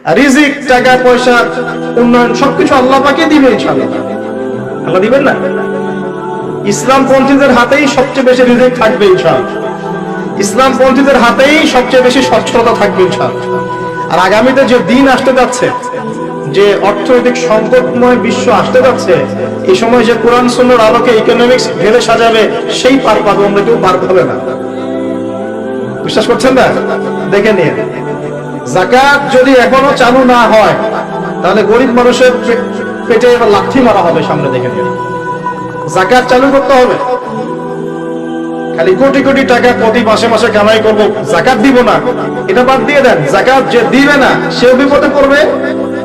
রিজিক, টাকা পয়সা, উন্নয়ন সবকিছু আল্লাহ পাকে দিবে ইনশাআল্লাহ। আল্লাহ দিবেন না? ইসলাম পন্থীদের হাতেই সবচেয়ে বেশি রিজিক থাকবে ইনশাআল্লাহ। ইসলাম পন্থীদের হাতেই সবচেয়ে বেশি সচ্ছলতা থাকবে ইনশাআল্লাহ। আর আগামীতে যে দিন আসতে যাচ্ছে, যে অর্থনৈতিক সংকটময় বিশ্ব আসতে যাচ্ছে, এই সময় যে কোরআন সুন্নাহর আলোকে ইকোনমিক্স ঢেলে সাজাবে, সেই পার পাবো আমরা, কেউ পার পাবে না। বিশ্বাস করছেন না? দেখে নিন, যাকাত যদি এখনো চালু না হয় তাহলে গরিব মানুষের পেটে এবার লাথি মারা হবে সামনে। দেখে নিন, যাকাত চালু করতে হবে। খালি কোটি কোটি টাকা প্রতি মাসে মাসে কামাই করবো, যাকাত দিব না, এটা বাদ দিয়ে দেন। যাকাত যে দিবে না সেও বিপদে পড়বে,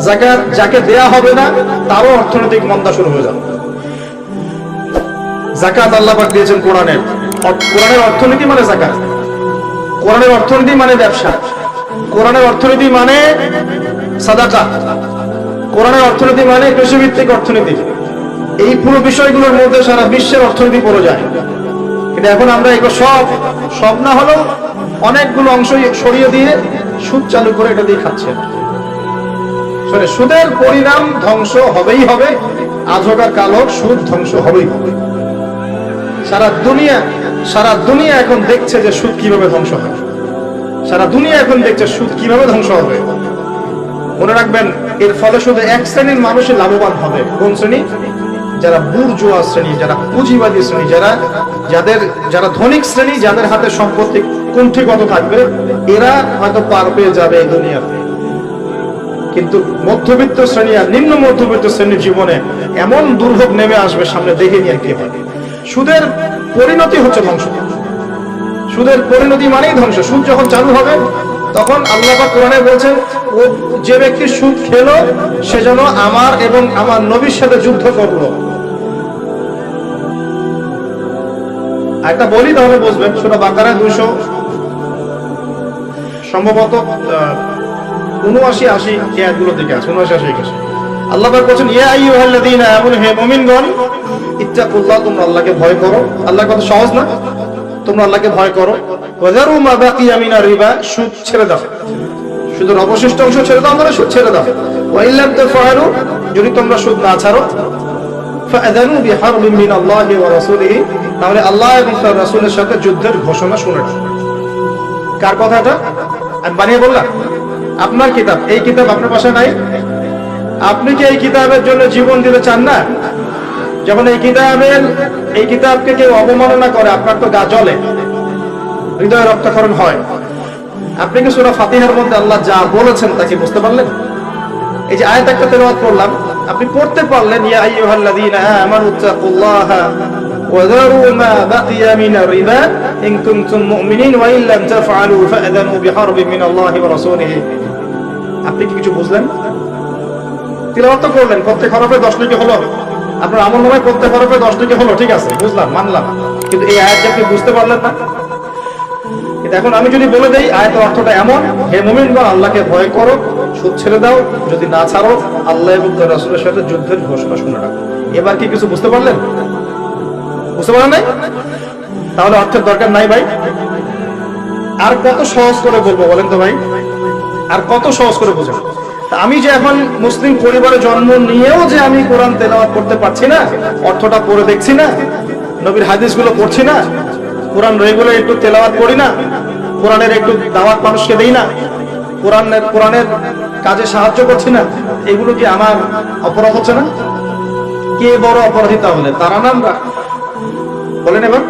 যাকাত যাকে দেয়া হবে না তারও অর্থনৈতিক মন্দা শুরু হয়ে যাবে। যাকাত আল্লাহ পাক দিয়েছেন কোরআনের। কোরআনের অর্থনীতি মানে যাকাত, কোরআনের অর্থনীতি মানে ব্যবসা, কোরআনের অর্থনীতি মানে সাদাকা, কোরআনের অর্থনীতি মানে কৃষিভিত্তিক অর্থনীতি। এই পুরো বিষয়গুলোর মধ্যে সারা বিশ্বের অর্থনীতি পড়ে যায়। কিন্তু এখন আমরা এগুলো সব না হলেও অনেকগুলো অংশ সরিয়ে দিয়ে সুদ চালু করে এটা দিয়ে খাচ্ছে। সুদের পরিণাম ধ্বংস হবেই হবে, আজ হোক আর কাল হোক, সুদ ধ্বংস হবেই হবে। সারা দুনিয়া এখন দেখছে যে সুদ কিভাবে ধ্বংস হয়। সারা দুনিয়া এখন দেখছে সুদ কিভাবে ধ্বংস হবে। মনে রাখবেন, এর ফলে শুধু এক শ্রেণীর মানুষের লাভবান হবে। কোন শ্রেণী? যারা বুর্জোয়া শ্রেণী, যারা পুঁজিবাদী শ্রেণী, যারা ধনিক শ্রেণী, যাদের হাতে সম্পত্তি কুণ্ঠিগত থাকবে, এরা হয়তো পার পেয়ে যাবে এই দুনিয়াতে। কিন্তু মধ্যবিত্ত শ্রেণী আর নিম্ন মধ্যবিত্ত শ্রেণীর জীবনে এমন দুর্ভোগ নেমে আসবে সামনে, দেখে নিয়ে কি হয়। সুদের পরিণতি হচ্ছে ধ্বংস। সুদের পরিণতি মানেই ধ্বংস। সুদ যখন চালু হবে তখন আল্লাহ পাক কোরআনে বলছেন, ও যে ব্যক্তি সুদ খেলো সে যেন আমার এবং আমার নবীর সাথে যুদ্ধ করলো। একটা বলি তাহলে বুঝবেন। সূরা বাকারা 200 সম্ভবত 79-80 আয়াতগুলো দিকে আছে। 79-80 আল্লাহ পাক বলেন, ইয়া আইয়ুহাল্লাযীনা আমানু, হে মুমিনগণ, ইত্তাকুল্লাহ, তোমরা আল্লাহকে ভয় করো। আল্লাহর কথা সহজ না? তোমরা আল্লাহকে ভয় করো। ওয়াযারু মা বাকিয়া মিনার রিবা, সুদ ছেড়ে দাও, সুদের অবশিষ্ট অংশ ছেড়ে দাও, মানে সুদ ছেড়ে দাও। ওয়া ইল্লাম তাফআলু, যদি তোমরা সুদ না ছাড়ো, ফাআযানু বিহারবিন মিনাল্লাহি ওয়া রাসূলিহি, তাহলে আল্লাহ এবং তার রাসূলের সাথে যুদ্ধের ঘোষণা শুনে নাও। কার কথা এটা? আমি বানিয়ে বললাম? আপনার কিতাব। এই কিতাব আপনার পাশে নাই? আপনি কি এই কিতাবের জন্য জীবন দিতে চান না? যখন এই কিতাবকে কেউ অবমাননা করে, আপনার তো গা জ্বলে, হৃদয় রক্তক্ষরণ হয়। আপনি কি সূরা ফাতিহার মধ্যে আল্লাহ যা বলেছেন তা কি বুঝতে পারলেন? এই যে আয়াত একটা তেলাওয়াত করলাম, আপনি পড়তে পারলেন, ইয়া আইয়ুহাল্লাযীনা আমানু তাকুল্লাহা ওয়া যারু মা বাকিয়া মিনার রিবা ইন কুনতুম মুমিনিন ওয়া ইন লাম তাফআলু ফাআযানু বিহারবিন মিনাল্লাহি ওয়া রাসূলিহি। আপনি কি কিছু বুঝলেন? তেলাওয়াত করলেন, প্রত্যেক হরফে 10 নেকি হলো, আপনার আমলনামায় প্রত্যেক হরফে 10 নেকি হলো, ঠিক আছে, বুঝলাম, মানলাম। কিন্তু এই আয়াত আপনি বুঝতে পারলেন না। কিন্তু এখন আমি যদি বলে দেই আয়াতের অর্থটা এমন, হে মুমিনগণ, আল্লাহকে ভয় করো, সুদ ছেড়ে দাও, যদি না ছাড়ো আল্লাহ এবং তার রাসূলের সাথে যুদ্ধের ঘোষণা শুনে রাখো। এবার কি কিছু বুঝতে পারলেন? বুঝতে পারেন নাই? তাহলে অর্থের দরকার নাই ভাই। আর কত সহজ করে বলবো বলেন তো ভাই? আর কত সহজ করে বোঝাবো? আমি যে এখন মুসলিম পরিবারে জন্ম নিয়েও যে আমি কোরআন তেলাওয়াত করতে পারছি না, অর্থটা পড়ে দেখছি না, নবীর হাদিসগুলো পড়ছি না, কোরআন রেগুলার একটু তেলাওয়াত করি না, কোরআনের একটু দাওয়াত মানুষকে দেই না, কোরআনের কাজে সাহায্য করছি না, এগুলো কি আমার অপরাধ হচ্ছে না? কে বড় অপরাধী তাহলে? তারা না আমরা? বলেন এবার।